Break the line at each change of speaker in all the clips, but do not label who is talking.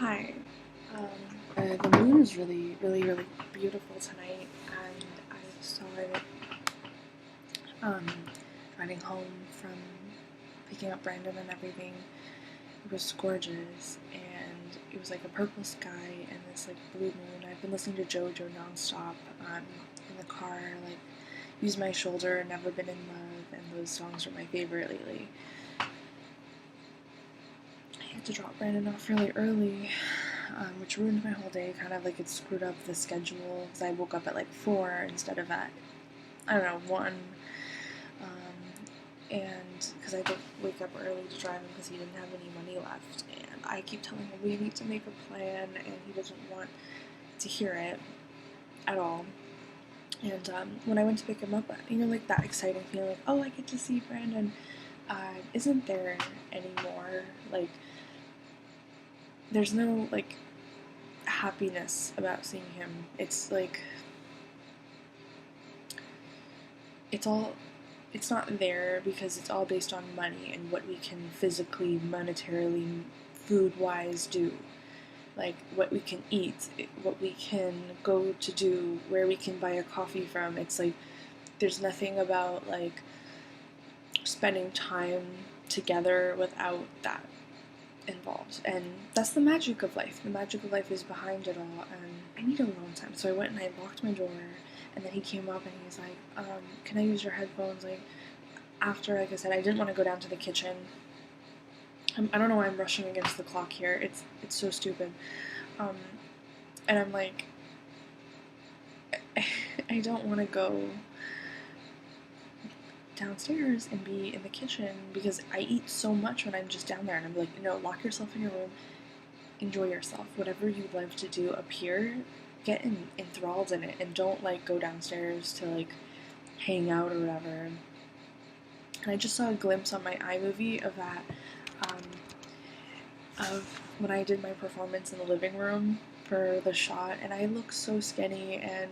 Hi. The moon is really beautiful tonight, and I saw it driving home from picking up Brandon and everything. It was gorgeous, and it was like a purple sky and this like blue moon. I've been listening to JoJo nonstop in the car, like Use My Shoulder, Never Been in Love, and those songs are my favorite lately. I had to drop Brandon off really early, which ruined my whole day. Kind of like it screwed up the schedule because I woke up at like 4 instead of at, I don't know, 1. And because I had to wake up early to drive him because he didn't have any money left. And I keep telling him we need to make a plan, and he doesn't want to hear it at all. And when I went to pick him up, like that exciting feeling, like, oh, I get to see Brandon, isn't there anymore. Like, there's no, like, happiness about seeing him. It's like, it's not there because it's all based on money and what we can physically, monetarily, food-wise do. Like, what we can eat, what we can go to do, where we can buy a coffee from. It's like, there's nothing about, like, spending time together without that involved. And that's the magic of life. The magic of life is behind it all, and I need alone time. So I went and I locked my door, and then he came up and he's like, can I use your headphones? Like, after, like I said, I didn't want to go down to the kitchen. I don't know why I'm rushing against the clock here. It's so stupid. And I'm like, I don't want to go downstairs and be in the kitchen because I eat so much when I'm just down there, and I'm like, lock yourself in your room, enjoy yourself, whatever you love to do up here, get enthralled in it, and don't like go downstairs to like hang out or whatever. And I just saw a glimpse on my iMovie of that, of when I did my performance in the living room for the shot, and I look so skinny, and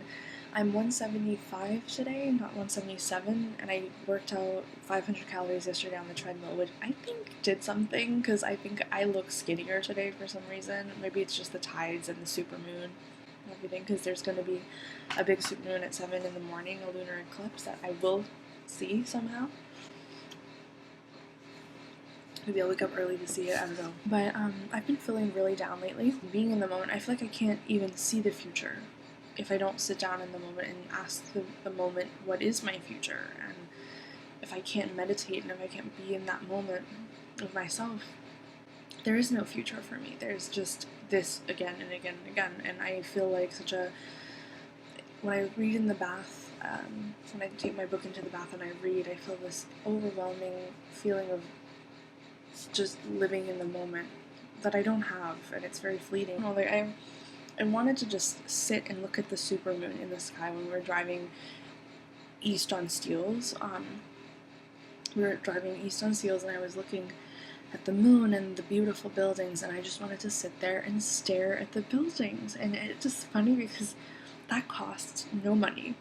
I'm 175 today, not 177, and I worked out 500 calories yesterday on the treadmill, which I think did something, because I think I look skinnier today for some reason. Maybe it's just the tides and the supermoon and everything, because there's going to be a big supermoon at 7 in the morning, a lunar eclipse that I will see somehow. Maybe I'll wake up early to see it, I don't know. But I've been feeling really down lately. Being in the moment, I feel like I can't even see the future if I don't sit down in the moment and ask the moment, what is my future? And if I can't meditate and if I can't be in that moment of myself, there is no future for me. There's just this again and again and again. And I feel like when I read in the bath, when I take my book into the bath and I read, I feel this overwhelming feeling of just living in the moment that I don't have, and it's very fleeting. I wanted to just sit and look at the supermoon in the sky when we were driving east on Steeles. We were driving east on Steeles, and I was looking at the moon and the beautiful buildings, and I just wanted to sit there and stare at the buildings. And it's just funny because that costs no money.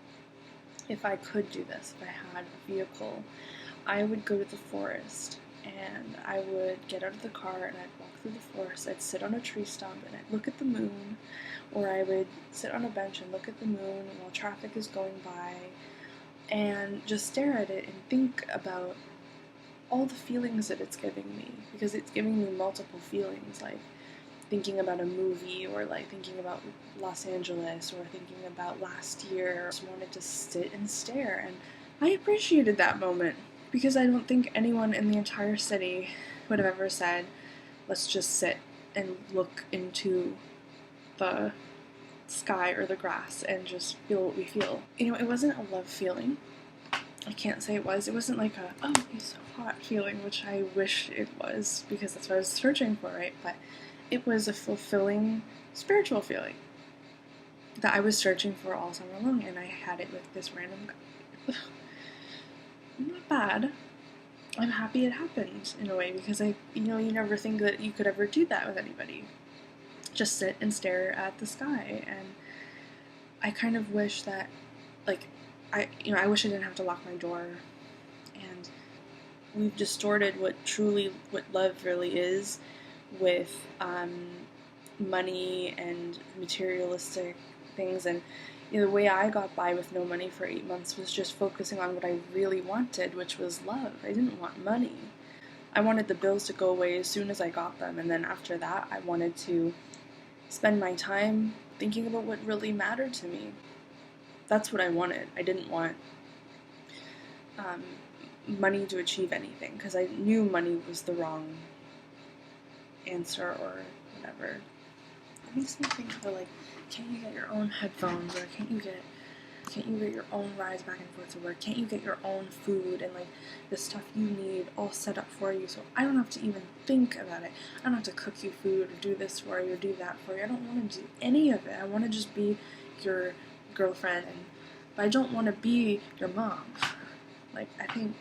If I could do this, if I had a vehicle, I would go to the forest, and I would get out of the car and I'd walk through the forest. I'd sit on a tree stump and I'd look at the moon, or I would sit on a bench and look at the moon while traffic is going by and just stare at it and think about all the feelings that it's giving me, because it's giving me multiple feelings, like thinking about a movie, or like thinking about Los Angeles, or thinking about last year. I just wanted to sit and stare, and I appreciated that moment. Because I don't think anyone in the entire city would have ever said, let's just sit and look into the sky or the grass and just feel what we feel. It wasn't a love feeling. I can't say it was. It wasn't like a, oh, he's so hot feeling, which I wish it was, because that's what I was searching for, right? But it was a fulfilling spiritual feeling that I was searching for all summer long, and I had it with this random guy. Not bad. I'm happy it happened in a way, because you never think that you could ever do that with anybody. Just sit and stare at the sky, and I kind of wish that, like, I wish I didn't have to lock my door, and we've distorted what love really is with money and materialistic things, and the way I got by with no money for 8 months was just focusing on what I really wanted, which was love. I didn't want money. I wanted the bills to go away as soon as I got them, and then after that I wanted to spend my time thinking about what really mattered to me. That's what I wanted. I didn't want money to achieve anything, because I knew money was the wrong answer or whatever. It makes me think of like, can't you get your own headphones, or can't you get your own rides back and forth to work? Can't you get your own food and like the stuff you need all set up for you, so I don't have to even think about it? I don't have to cook you food or do this for you or do that for you. I don't want to do any of it. I want to just be your girlfriend, but I don't want to be your mom. Like, I think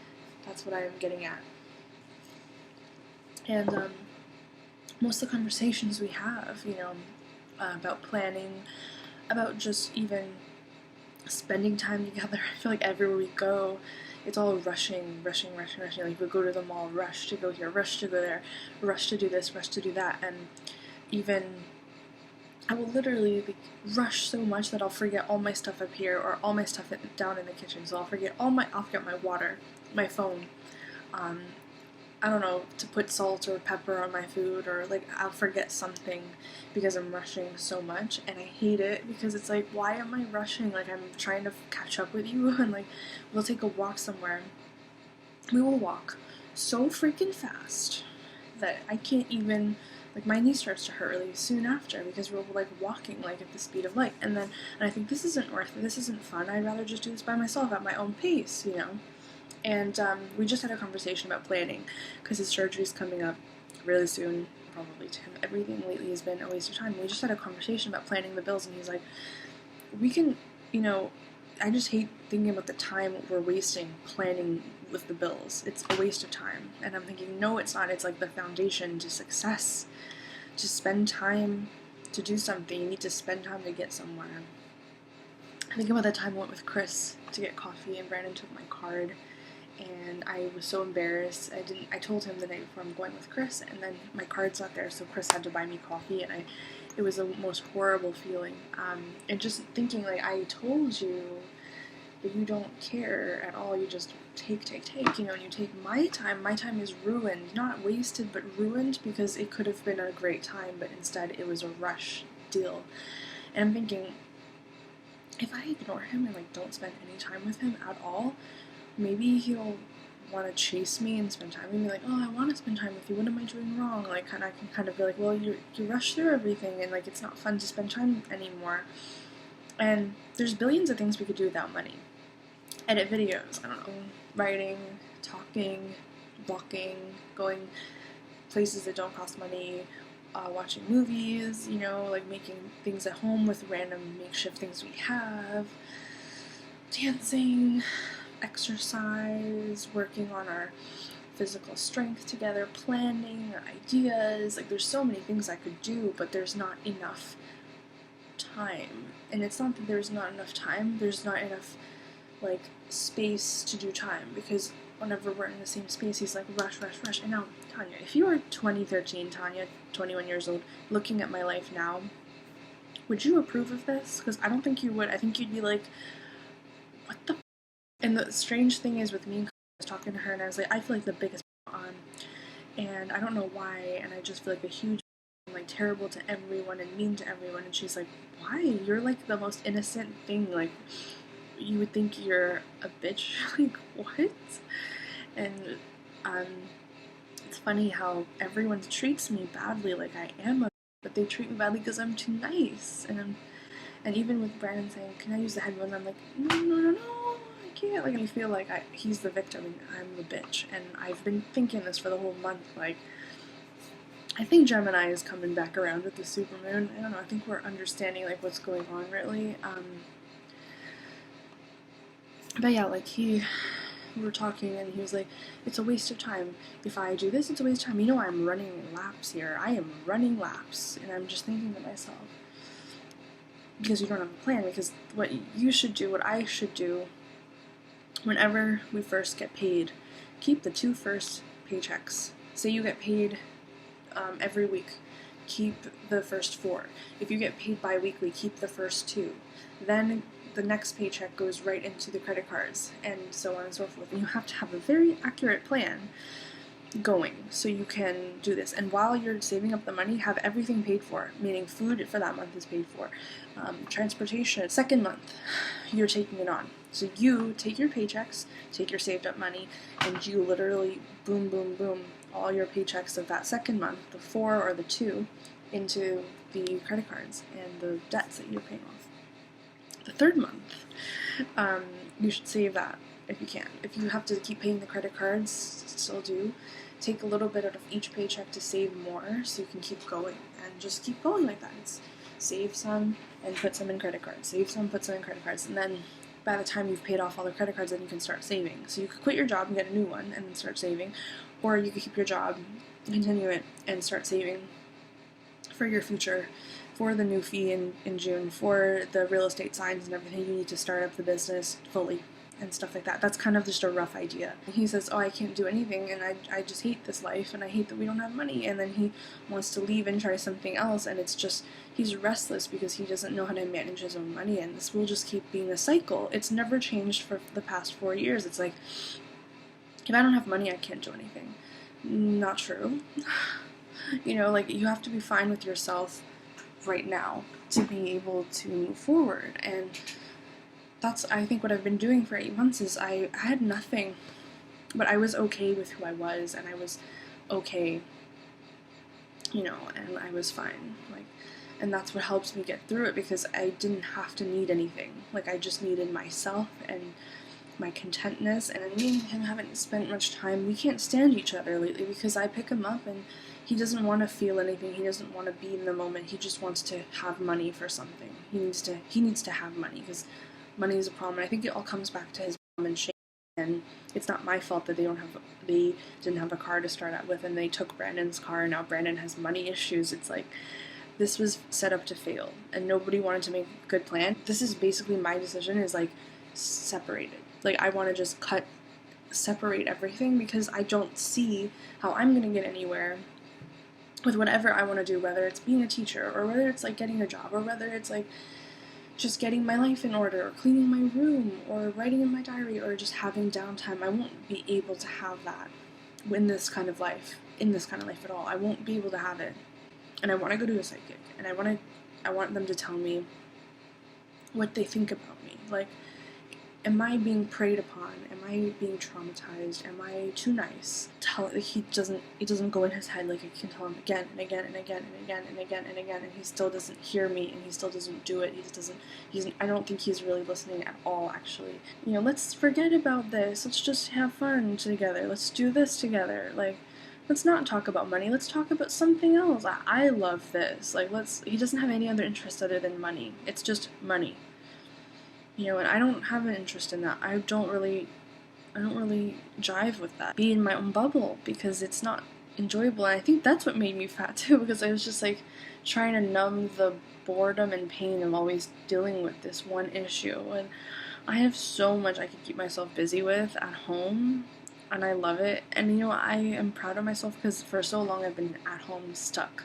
that's what I am getting at. And most of the conversations we have, about planning, about just even spending time together, I feel like everywhere we go, it's all rushing. Like, we go to the mall, rush to go here, rush to go there, rush to do this, rush to do that, and even I will literally rush so much that I'll forget all my stuff up here or all my stuff down in the kitchen. So I'll forget my water, my phone, I don't know, to put salt or pepper on my food, or like I'll forget something because I'm rushing so much, and I hate it because it's like, why am I rushing? Like, I'm trying to catch up with you, and like we'll take a walk somewhere. We will walk so freaking fast that I can't even, like, my knee starts to hurt really soon after because we're like walking like at the speed of light, and I think this isn't worth it, this isn't fun, I'd rather just do this by myself at my own pace, And we just had a conversation about planning because his surgery's coming up really soon, probably to him. Everything lately has been a waste of time. We just had a conversation about planning the bills, and he's like, we can, I just hate thinking about the time we're wasting planning with the bills. It's a waste of time. And I'm thinking, no, it's not. It's like the foundation to success. To spend time to do something, you need to spend time to get somewhere. I think about the time I went with Chris to get coffee, and Brandon took my card. And I was so embarrassed. I told him the night before, I'm going with Chris, and then my card's not there, so Chris had to buy me coffee, and it was the most horrible feeling. And just thinking, like, I told you, but you don't care at all. You just take, and you take my time. My time is ruined. Not wasted, but ruined, because it could have been a great time, but instead it was a rush deal. And I'm thinking, if I ignore him and, like, don't spend any time with him at all, maybe he'll want to chase me and spend time with me, like, oh, I want to spend time with you, what am I doing wrong? Like, I can kind of be like, well, you rush through everything, and, like, it's not fun to spend time anymore. And there's billions of things we could do without money. Edit videos, I don't know, writing, talking, walking, going places that don't cost money, watching movies, like making things at home with random makeshift things we have, dancing, exercise, working on our physical strength together, planning our ideas. Like, there's so many things I could do, but there's not enough time. And it's not that there's not enough time, there's not enough, like, space to do time, because whenever we're in the same space, he's like, rush. And now, Tanya, if you were 2013, Tanya, 21 years old, looking at my life now, would you approve of this? Because I don't think you would. I think you'd be like, what the f-? And the strange thing is, with me, I was talking to her, and I was like, I feel like the biggest on, and I don't know why, and I just feel like a huge, like, terrible to everyone and mean to everyone. And she's like, why? You're like the most innocent thing. Like, you would think you're a bitch. Like, what? And it's funny how everyone treats me badly, like I am a, but they treat me badly because I'm too nice. And even with Brandon saying, can I use the headphones? I'm like, no, I can't. Like, I feel like he's the victim and I'm the bitch. And I've been thinking this for the whole month. Like, I think Gemini is coming back around with the supermoon. I don't know. I think we're understanding, like, what's going on, really. But yeah, like, we were talking, and he was like, it's a waste of time. If I do this, it's a waste of time. I'm running laps here. I am running laps. And I'm just thinking to myself, because you don't have a plan, because what you should do, what I should do, whenever we first get paid, keep the 2 first paychecks. Say you get paid every week. keep the first 4. If you get paid bi-weekly, keep the first 2. Then the next paycheck goes right into the credit cards, and so on and so forth. And you have to have a very accurate plan going so you can do this. And while you're saving up the money, have everything paid for, meaning food for that month is paid for, transportation. Second month, you're taking it on. So you take your paychecks, take your saved up money, and you literally boom, boom, boom, all your paychecks of that second month, the 4 or the 2, into the credit cards and the debts that you're paying off. The third month, you should save that if you can. If you have to keep paying the credit cards, still do. Take a little bit out of each paycheck to save more so you can keep going, and just keep going like that. It's save some and put some in credit cards. Save some, put some in credit cards, and then by the time you've paid off all the credit cards, then you can start saving. So you could quit your job and get a new one and then start saving, or you could keep your job, continue it, and start saving for your future, for the new fee in June, for the real estate signs and everything. You need to start up the business fully and stuff like that. That's kind of just a rough idea. He says, oh, I can't do anything, and I just hate this life, and I hate that we don't have money, and then he wants to leave and try something else, and it's just, he's restless because he doesn't know how to manage his own money, and this will just keep being a cycle. It's never changed for the past 4 years. It's like, if I don't have money, I can't do anything. Not true. You know, like, you have to be fine with yourself right now to be able to move forward, and that's, I think, what I've been doing for 8 months is I had nothing, but I was okay with who I was, and I was okay, you know, and I was fine, like, and that's what helps me get through it, because I didn't have to need anything. Like, I just needed myself and my contentness, and me and him haven't spent much time. We can't stand each other lately because I pick him up and he doesn't want to feel anything. He doesn't want to be in the moment. He just wants to have money for something. He needs to have money because money is a problem. And I think it all comes back to his mom and Shane, and it's not my fault that they didn't have a car to start out with, and they took Brandon's car, and now Brandon has money issues. It's like, this was set up to fail, and nobody wanted to make a good plan. This is basically my decision, is like, separate it. Like, I want to just separate everything, because I don't see how I'm going to get anywhere with whatever I want to do, whether it's being a teacher, or whether it's like getting a job, or whether it's like just getting my life in order, or cleaning my room, or writing in my diary, or just having downtime. I won't be able to have that in this kind of life at all. I won't be able to have it. And I want to go to a psychic, and I want them to tell me what they think about me. Like, am I being preyed upon? Am I being traumatized? Am I too nice? It doesn't go in his head. Like, I can tell him again and again and again and again and again and again, and he still doesn't hear me, and he still doesn't do it. I don't think he's really listening at all, actually. You know, let's forget about this. Let's just have fun together. Let's do this together. Like, let's not talk about money. Let's talk about something else. I love this. Like, he doesn't have any other interest other than money. It's just money. You know, and I don't have an interest in that. I don't really jive with that. Be in my own bubble, because it's not enjoyable. And I think that's what made me fat too, because I was just like trying to numb the boredom and pain of always dealing with this one issue. And I have so much I could keep myself busy with at home, and I love it. And you know, I am proud of myself, because for so long I've been at home stuck.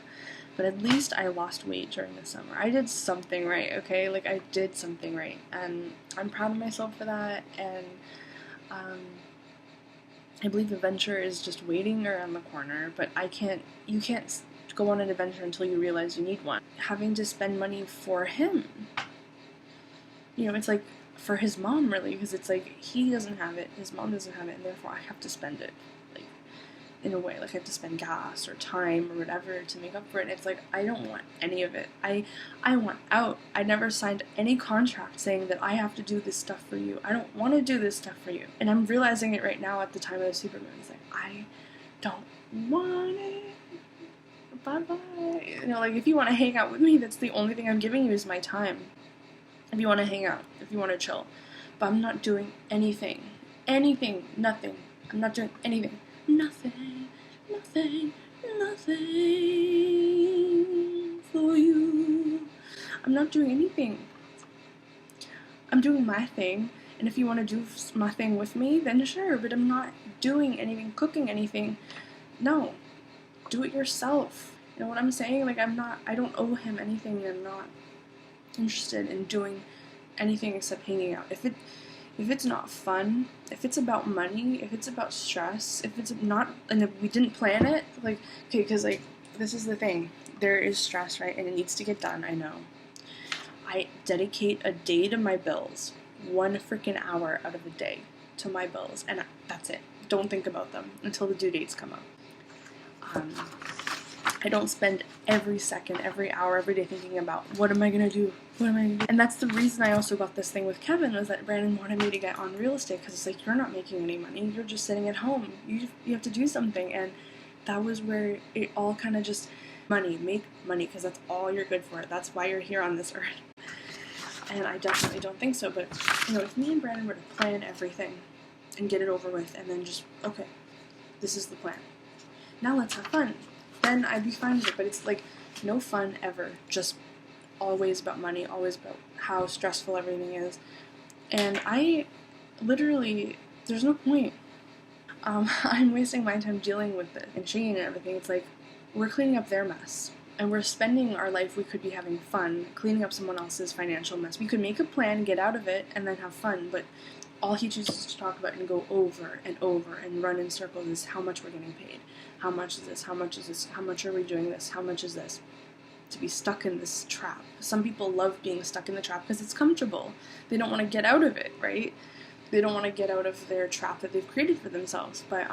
But at least I lost weight during the summer. I did something right, okay? Like, I did something right. And I'm proud of myself for that. And I believe adventure is just waiting around the corner. But you can't go on an adventure until you realize you need one. Having to spend money for him. You know, it's like for his mom, really. Because it's like, he doesn't have it, his mom doesn't have it, and therefore I have to spend it. Like, in a way, like, I have to spend gas or time or whatever to make up for it, and it's like, I don't want any of it. I want out. I never signed any contract saying that I have to do this stuff for you. I don't want to do this stuff for you. And I'm realizing it right now at the time of the supermoon. It's like, I don't want it. Bye-bye. You know, like, if you want to hang out with me, that's the only thing I'm giving you is my time. If you want to hang out, if you want to chill. But I'm not doing anything. Nothing. I'm not doing anything. Nothing for you. I'm not doing anything. I'm doing my thing, and if you want to do my thing with me, then sure, but I'm not doing anything, cooking anything. No. Do it yourself. You know what I'm saying? Like, I don't owe him anything, and I'm not interested in doing anything except hanging out. If it's not fun, if it's about money, if it's about stress, if it's not, and if we didn't plan it, like, okay, because, like, this is the thing. There is stress, right? And it needs to get done, I know. I dedicate a day to my bills. 1 freaking hour out of the day to my bills. And that's it. Don't think about them until the due dates come up. I don't spend every second, every hour, every day thinking about what am I gonna do? What am I gonna do? And that's the reason I also got this thing with Kevin, was that Brandon wanted me to get on real estate, because it's like, you're not making any money, you're just sitting at home. You have to do something. And that was where it all kind of just, make money, because that's all you're good for. That's why you're here on this earth. And I definitely don't think so. But, you know, if me and Brandon were to plan everything and get it over with, and then just, okay, this is the plan. Now let's have fun. Then I'd be fine with it. But it's like no fun ever. Just always about money, always about how stressful everything is. And I literally, there's no point. I'm wasting my time dealing with it and Shane and everything. It's like, we're cleaning up their mess. And we're spending our life, we could be having fun, cleaning up someone else's financial mess. We could make a plan, get out of it, and then have fun. But all he chooses to talk about and go over and run in circles is how much we're getting paid. How much is this? How much is this? How much are we doing this? How much is this? To be stuck in this trap. Some people love being stuck in the trap because it's comfortable. They don't want to get out of it, right? They don't want to get out of their trap that they've created for themselves. But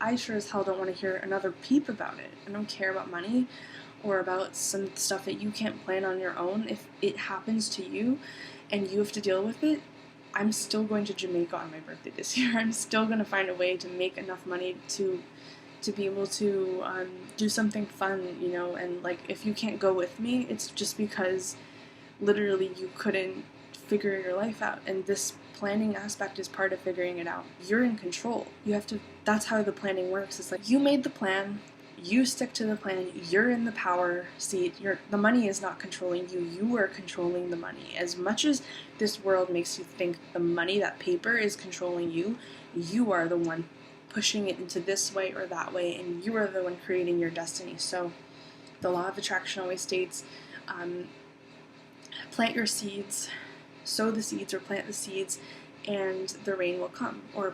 I sure as hell don't want to hear another peep about it. I don't care about money or about some stuff that you can't plan on your own. If it happens to you and you have to deal with it, I'm still going to Jamaica on my birthday this year. I'm still going to find a way to make enough money to be able to do something fun, you know. And like, if you can't go with me, it's just because literally you couldn't figure your life out, and this planning aspect is part of figuring it out. You're in control. You have to, that's how the planning works. It's like, you made the plan, you stick to the plan, you're in the power seat, the money is not controlling you, you are controlling the money. As much as this world makes you think the money, that paper, is controlling you, you are the one pushing it into this way or that way, and you are the one creating your destiny. So the law of attraction always states, plant your seeds, sow the seeds or plant the seeds, and the rain will come. Or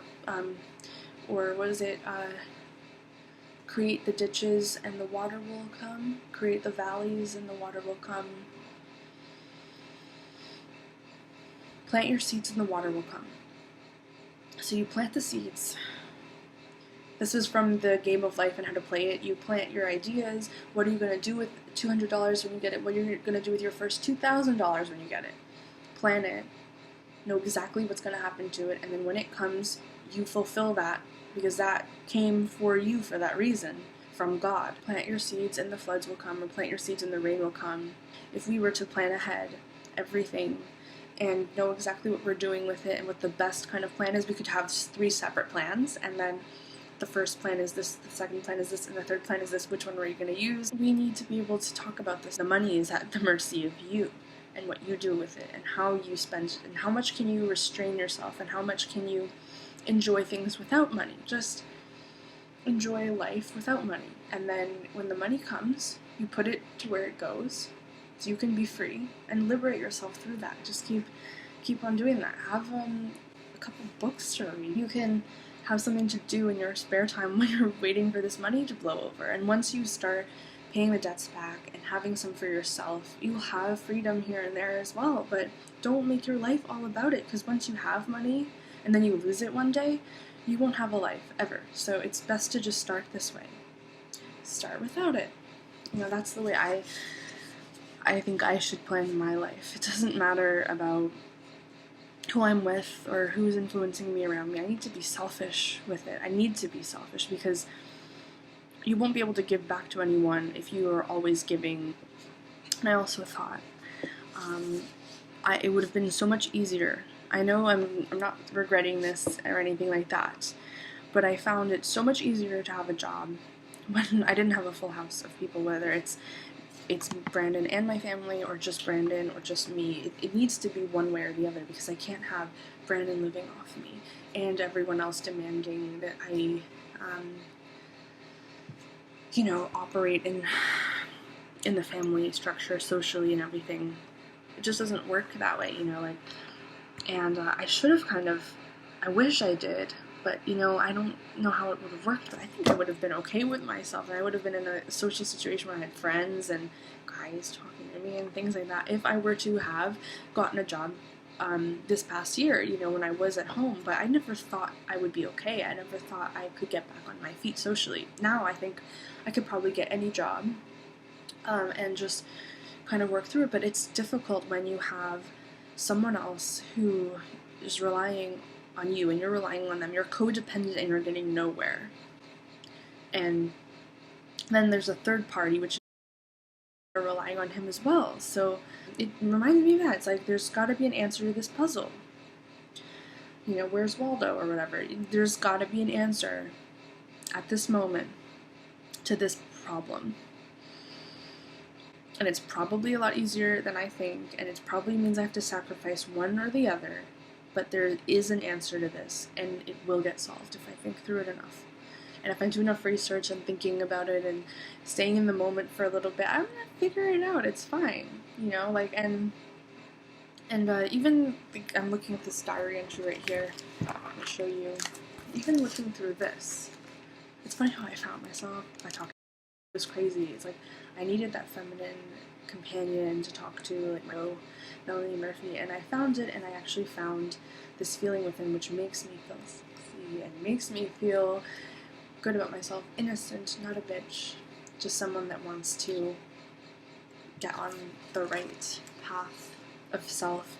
what is it? Create the ditches and the water will come. Create the valleys and the water will come. Plant your seeds and the water will come. So you plant the seeds. This is from the Game of Life and How to Play It. You plant your ideas. What are you going to do with $200 when you get it? What are you going to do with your first $2,000 when you get it? Plan it. Know exactly what's going to happen to it. And then when it comes, you fulfill that, because that came for you for that reason from God. Plant your seeds and the floods will come, or plant your seeds and the rain will come. If we were to plan ahead everything and know exactly what we're doing with it and what the best kind of plan is, we could have 3 separate plans, and then the first plan is this, the second plan is this, and the third plan is this. Which one are you going to use? We need to be able to talk about this. The money is at the mercy of you and what you do with it and how you spend, and how much can you restrain yourself, and how much can you enjoy things without money. Just enjoy life without money. And then when the money comes, you put it to where it goes, so you can be free and liberate yourself through that. Just keep on doing that. Have a couple books to read. You can have something to do in your spare time when you're waiting for this money to blow over. And once you start paying the debts back and having some for yourself, you'll have freedom here and there as well. But don't make your life all about it, because once you have money and then you lose it one day, you won't have a life ever. So it's best to just start this way. Start without it. You know, that's the way I think I should plan my life. It doesn't matter about who I'm with or who's influencing me around me. I need to be selfish with it. I need to be selfish, because you won't be able to give back to anyone if you are always giving. And I also thought it would have been so much easier. I know I'm not regretting this or anything like that, but I found it so much easier to have a job when I didn't have a full house of people, whether it's Brandon and my family, or just Brandon, or just me. It needs to be one way or the other, because I can't have Brandon living off me and everyone else demanding that I, operate in in the family structure, socially and everything, it just doesn't work that way, like, and I should have I wish I did, but, I don't know how it would have worked, but I think I would have been okay with myself, and I would have been in a social situation where I had friends and guys talking to me and things like that, if I were to have gotten a job this past year, when I was at home, but I never thought I would be okay. I never thought I could get back on my feet socially. Now I think I could probably get any job and just kind of work through it, but it's difficult when you have someone else who is relying on you and you're relying on them. You're codependent and you're getting nowhere. And then there's a third party, which are relying on him as well. So it reminded me of that. It's like there's got to be an answer to this puzzle. Where's Waldo or whatever? There's got to be an answer at this moment to this problem. And it's probably a lot easier than I think, and it probably means I have to sacrifice one or the other, but there is an answer to this, and it will get solved if I think through it enough. And if I do enough research and thinking about it and staying in the moment for a little bit, I'm gonna figure it out. It's fine, and even I'm looking at this diary entry right here. I'll show you. Even looking through this, it's funny how I found myself by talking. It was crazy. It's like I needed that feminine companion to talk to, like Melanie Murphy, and I found it, and I actually found this feeling within which makes me feel sexy and makes me feel good about myself, innocent, not a bitch, just someone that wants to get on the right path of self,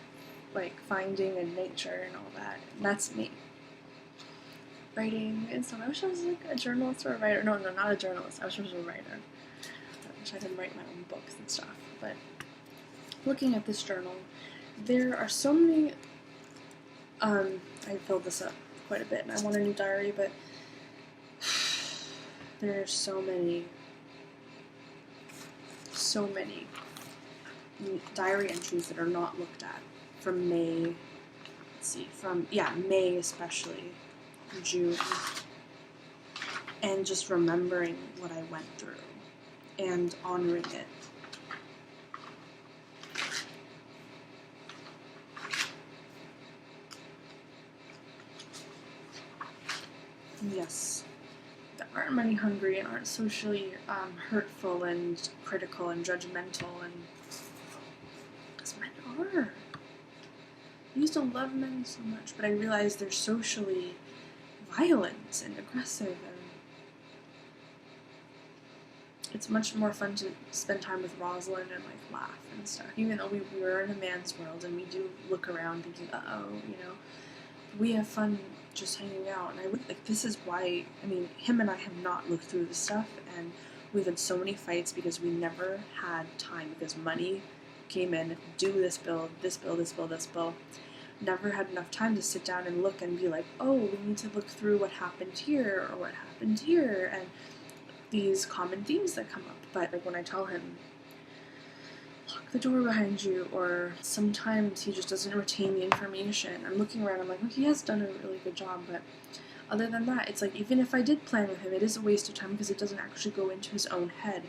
like finding and nature and all that. And that's me. Writing and stuff. I wish I was like a journalist or a writer. No, not a journalist. I wish I was a writer. I wish I could write my own books and stuff. But looking at this journal, there are so many. I filled this up quite a bit, and I want a new diary, but there are so many diary entries that are not looked at from May. May especially, June, and just remembering what I went through and honoring it. Yes, that aren't money hungry and aren't socially hurtful and critical and judgmental, and because men are. I used to love men so much, but I realized they're socially violent and aggressive, and it's much more fun to spend time with Rosalind and like laugh and stuff. Even though we were in a man's world and we do look around thinking, we have fun just hanging out. And this is why, him and I have not looked through the stuff, and we've had so many fights because we never had time, because money came in, do this bill, this bill, this bill, this bill. Never had enough time to sit down and look and be like, oh, we need to look through what happened here or what happened here, and these common themes that come up. But like when I tell him, lock the door behind you, or sometimes he just doesn't retain the information, I'm looking around, I'm like, well, he has done a really good job, but other than that, it's like, even if I did plan with him, it is a waste of time because it doesn't actually go into his own head.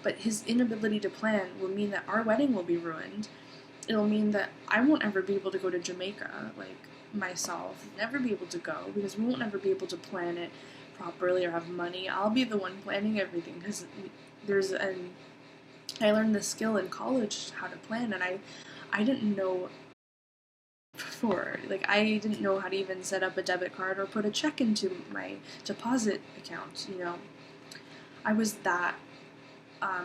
But his inability to plan will mean that our wedding will be ruined. It'll mean that I won't ever be able to go to Jamaica, like, myself. Never be able to go, because we won't ever be able to plan it properly or have money. I'll be the one planning everything, because I learned this skill in college, how to plan, and I didn't know before. Like, I didn't know how to even set up a debit card or put a check into my deposit account, I was that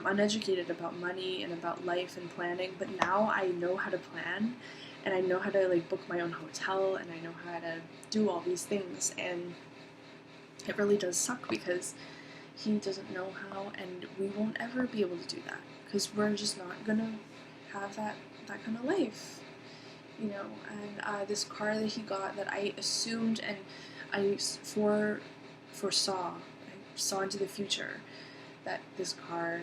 uneducated about money and about life and planning, but now I know how to plan, and I know how to like book my own hotel, and I know how to do all these things, and it really does suck because he doesn't know how, and we won't ever be able to do that because we're just not gonna have that kind of life, and this car that he got that I assumed and I foresaw into the future that this car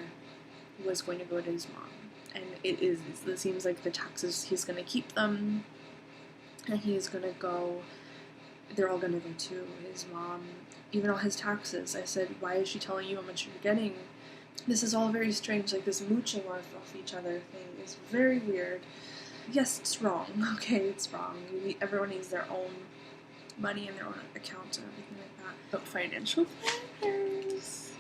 was going to go to his mom, and it seems like the taxes, he's going to keep them, and they're all going to go to his mom, even all his taxes. I said, why is she telling you how much you're getting This is all very strange, like this mooching off each other thing is very weird. Yes, it's wrong. Okay, it's wrong. Everyone needs their own money and their own account and everything like that. But financial planners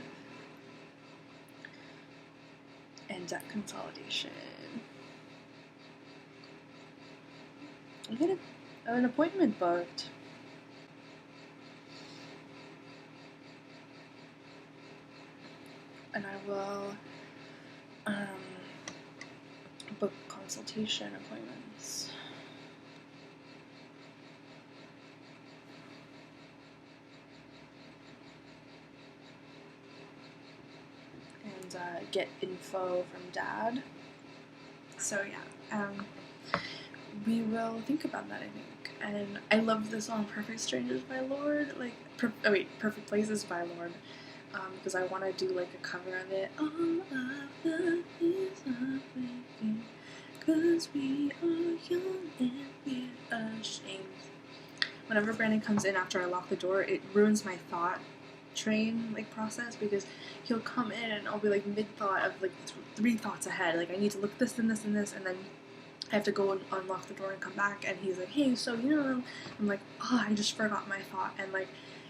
and debt consolidation. I get an appointment booked. And I will book consultation appointments. And get info from Dad. So yeah, we will think about that, I think. And I love the song "Perfect Strangers" by Lorde. Like, "Perfect Places" by Lorde. Because I want to do like a cover of it. All of the things I'm thinking, 'cause we are young and we're ashamed. Whenever Brandon comes in after I lock the door, it ruins my thought train like process, because he'll come in and I'll be like mid-thought of like 3 thoughts ahead. Like, I need to look this and this and this, and then I have to go and unlock the door and come back, and he's like, "Hey, so I'm like, oh, I just forgot my thought." And like,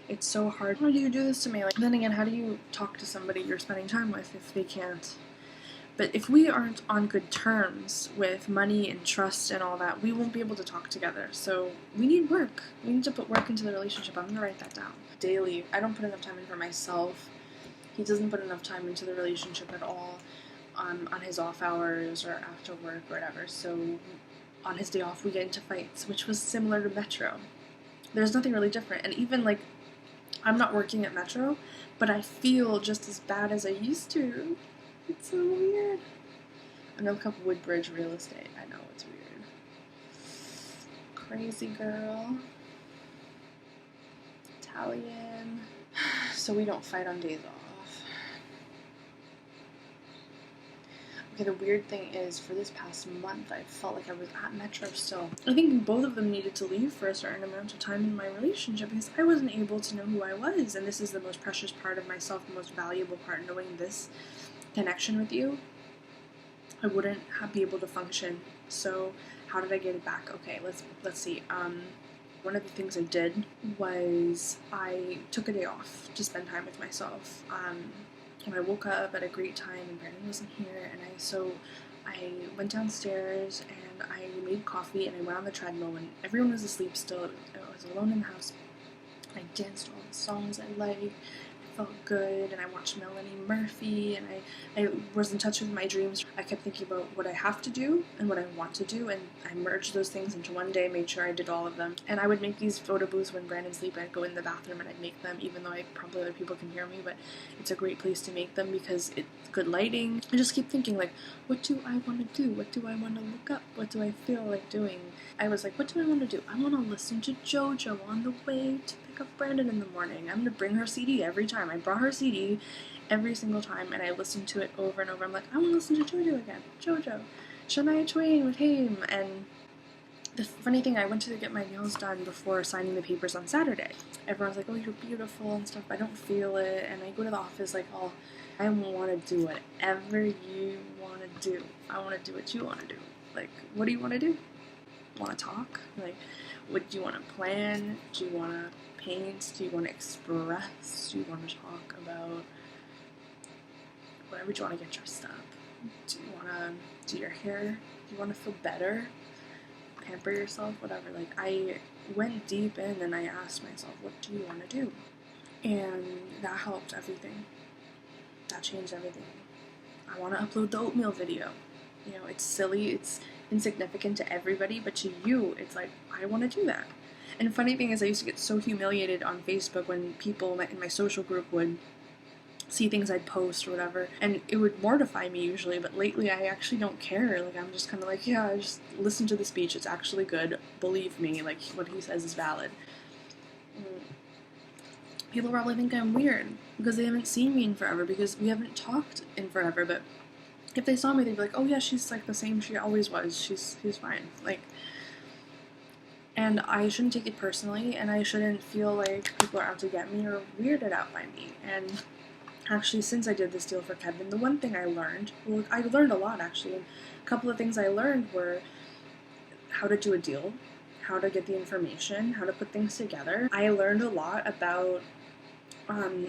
it's so hard. How do you do this to me? Like, then again, how do you talk to somebody you're spending time with if they can't? But if we aren't on good terms with money and trust and all that, we won't be able to talk together. So we need work. We need to put work into the relationship. I'm gonna write that down. Daily. I don't put enough time in for myself. He doesn't put enough time into the relationship at all, on his off hours or after work or whatever. So on his day off, we get into fights, which was similar to Metro. There's nothing really different. And even like, I'm not working at Metro, but I feel just as bad as I used to. It's so weird. I'm gonna look up Woodbridge real estate. I know, it's weird. Crazy girl. Italian. So we don't fight on days off. Okay, the weird thing is, for this past month, I felt like I was at Metro still. I think both of them needed to leave for a certain amount of time in my relationship, because I wasn't able to know who I was, and this is the most precious part of myself, the most valuable part, knowing this connection with you. I wouldn't be able to function. So how did I get it back? Okay, let's see. One of the things I did was I took a day off to spend time with myself. And I woke up at a great time and Brandon wasn't here, and I went downstairs and I made coffee and I went on the treadmill and everyone was asleep still. I was alone in the house. I danced all the songs I liked. I felt good, and I watched Melanie Murphy, and I was in touch with my dreams. I kept thinking about what I have to do and what I want to do, and I merged those things into one day, made sure I did all of them. And I would make these photo booths when Brandon's asleep. I'd go in the bathroom and I'd make them, even though probably other people can hear me, but it's a great place to make them because it's good lighting. I just keep thinking, like, what do I want to do? What do I want to look up? What do I feel like doing? I was like, what do I want to do? I want to listen to JoJo on the way to pick up Brandon in the morning. I'm going to bring her CD every time. I brought her CD every single time, and I listened to it over and over. I'm like, I want to listen to JoJo again. JoJo. Shania Twain with him. And the funny thing, I went to get my nails done before signing the papers on Saturday. Everyone's like, oh, you're beautiful and stuff. I don't feel it. And I go to the office like, oh, I want to do whatever you want to do. I want to do what you want to do. Like, what do you want to do? Want to talk? Like, what do you want to plan? Do you want to paint? Do you want to express? Do you want to talk about whatever? Do you want to get dressed up? Do you want to do your hair? Do you want to feel better? Pamper yourself? Whatever. Like, I went deep in and I asked myself, what do you want to do? And that helped everything. That changed everything. I want to upload the oatmeal video. You know, it's silly, it's insignificant to everybody, but to you, it's like, I want to do that. And the funny thing is, I used to get so humiliated on Facebook when people in my social group would see things I'd post or whatever, and it would mortify me usually, but lately I actually don't care. Like, I'm just kind of like, yeah, I just listen to the speech, it's actually good, believe me, like, what he says is valid. People probably think I'm weird because they haven't seen me in forever, because we haven't talked in forever, but if they saw me, they'd be like, oh yeah, she's like the same she always was, she's fine. Like, and I shouldn't take it personally, and I shouldn't feel like people are out to get me or weirded out by me. And Actually, since I did this deal for Kevin, the one thing I learned, well, I learned a lot actually. A couple of things I learned were how to do a deal, how to get the information, how to put things together. I learned a lot about um,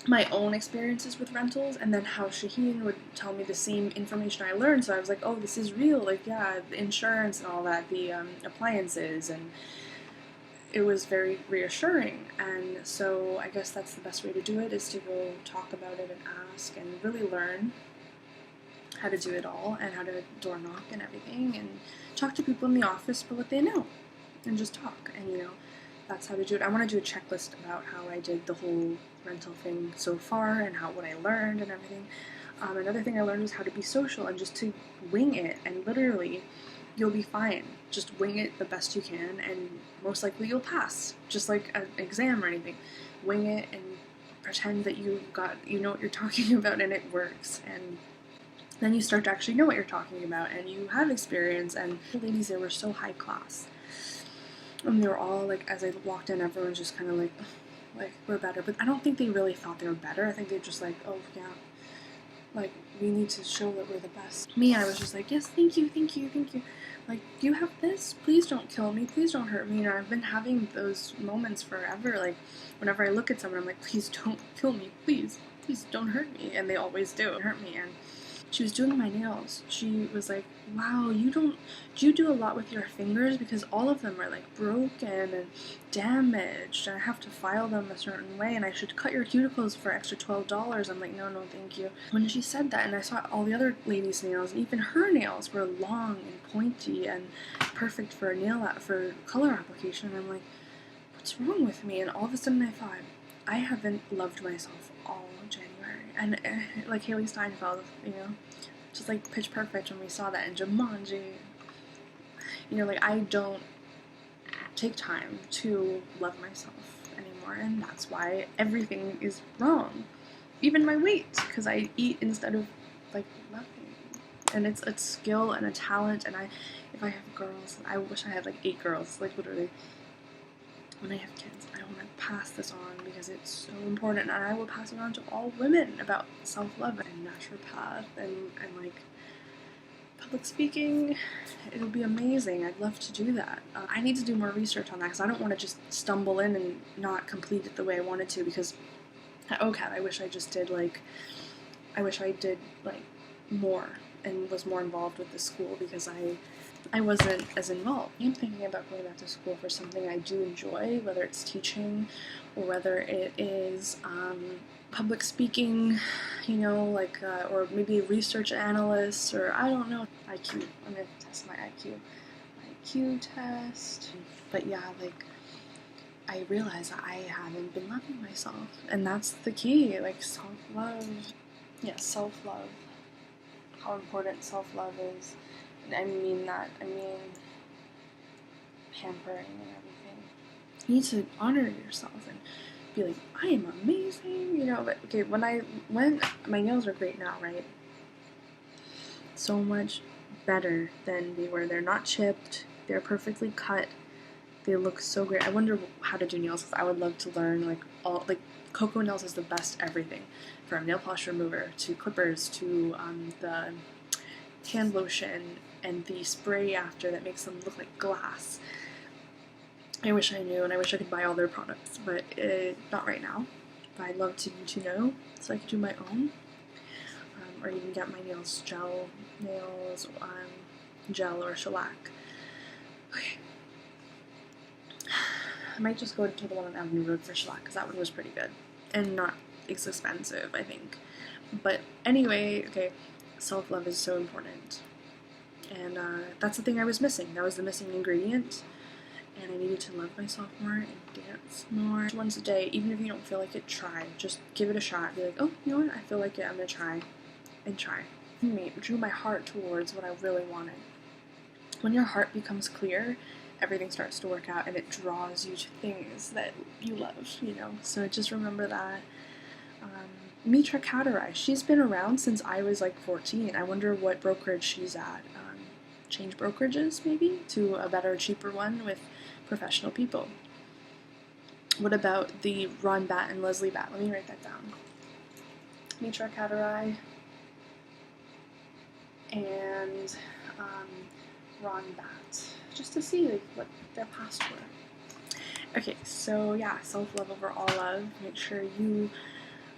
my own experiences with rentals, and then how Shaheen would tell me the same information I learned. So I was like, oh, this is real. Like, yeah, the insurance and all that, the appliances, and it was very reassuring. And so I guess that's the best way to do it, is to go talk about it and ask and really learn how to do it all and how to door knock and everything, and talk to people in the office for what they know and just talk. And that's how to do it. I want to do a checklist about how I did the whole rental thing so far and what I learned and everything. Another thing I learned was how to be social and just to wing it, and literally you'll be fine. Just wing it the best you can, and most likely you'll pass, just like an exam or anything. Wing it and pretend that you know what you're talking about, and it works. And then you start to actually know what you're talking about, and you have experience. And the ladies there were so high class, and they were all like, as I walked in, everyone's just kind of like we're better. But I don't think they really thought they were better. I think they're just like, oh yeah, like we need to show that we're the best. Me, I was just like, yes, thank you, thank you, thank you. Like, you have this? Please don't kill me. Please don't hurt me. I've been having those moments forever. Like, whenever I look at someone, I'm like, please don't kill me. Please don't hurt me. And they always do hurt me. And she was doing my nails. She was like, wow, do you do a lot with your fingers? Because all of them are like broken and damaged, and I have to file them a certain way, and I should cut your cuticles for extra $12. I'm like, no, thank you. When she said that, and I saw all the other ladies' nails, and even her nails were long and pointy and perfect for for color application, and I'm like, what's wrong with me? And all of a sudden I thought, I haven't loved myself all January. And like Haley Steinfeld, just like Pitch Perfect when we saw that, and Jumanji. Like, I don't take time to love myself anymore, and that's why everything is wrong. Even my weight, because I eat instead of like loving. And it's a skill and a talent, and if I have girls, I wish I had like 8 girls, like literally. When I have kids, I want to pass this on because it's so important, and I will pass it on to all women about self-love and naturopath and like public speaking. It'll be amazing. I'd love to do that. I need to do more research on that, because I don't want to just stumble in and not complete it the way I wanted to, because at OCAD I wish I did more and was more involved with the school, because I wasn't as involved. I'm thinking about going back to school for something I do enjoy, whether it's teaching or whether it is public speaking, or maybe research analyst, or I don't know. IQ. I'm going to test my IQ. IQ test. But yeah, I realize that I haven't been loving myself, and that's the key, self-love. Yeah, self-love. How important self-love is. I mean pampering and everything. You need to honor yourself and be like, I am amazing, but okay, when my nails are great now, right? So much better than they were. They're not chipped, they're perfectly cut, they look so great. I wonder how to do nails, because I would love to learn Coco Nails is the best everything, from nail polish remover to clippers to the hand lotion and the spray after that makes them look like glass. I wish I knew, and I wish I could buy all their products, but not right now. But I'd love to know, so I could do my own, or even get my gel nails, gel or shellac. Okay. I might just go to the one on Avenue Road for shellac, because that one was pretty good and not as expensive, I think. But anyway, okay, self-love is so important. And that's the thing I was missing. That was the missing ingredient. And I needed to love myself more and dance more. Once a day, even if you don't feel like it, try. Just give it a shot. Be like, oh, you know what? I feel like it. I'm going to try. And try. Drew my heart towards what I really wanted. When your heart becomes clear, everything starts to work out, and it draws you to things that you love, So just remember that. Mitra Catarai, she's been around since I was 14. I wonder what brokerage she's at. Change brokerages, maybe, to a better, cheaper one with professional people. What about the Ron Batt and Leslie Batt? Let me write that down. Mitra Katarai, and Ron Bat, just to see like what their past were. Okay, so yeah, self-love over all love. Make sure you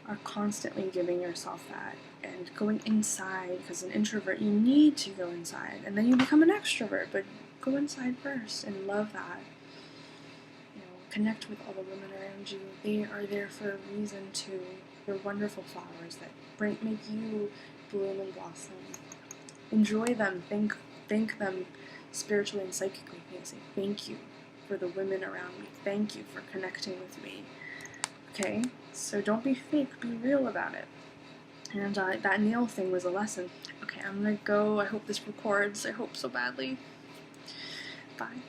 are constantly giving yourself that and going inside, because an introvert, you need to go inside and then you become an extrovert, but go inside first and love that. You know, connect with all the women around you. They are there for a reason too. They're wonderful flowers that make you bloom and blossom. Enjoy them, thank them spiritually and psychically. Say thank you for the women around me. Thank you for connecting with me. Okay, so don't be fake, be real about it. And that nail thing was a lesson. Okay, I'm gonna go. I hope this records. I hope so badly. Bye.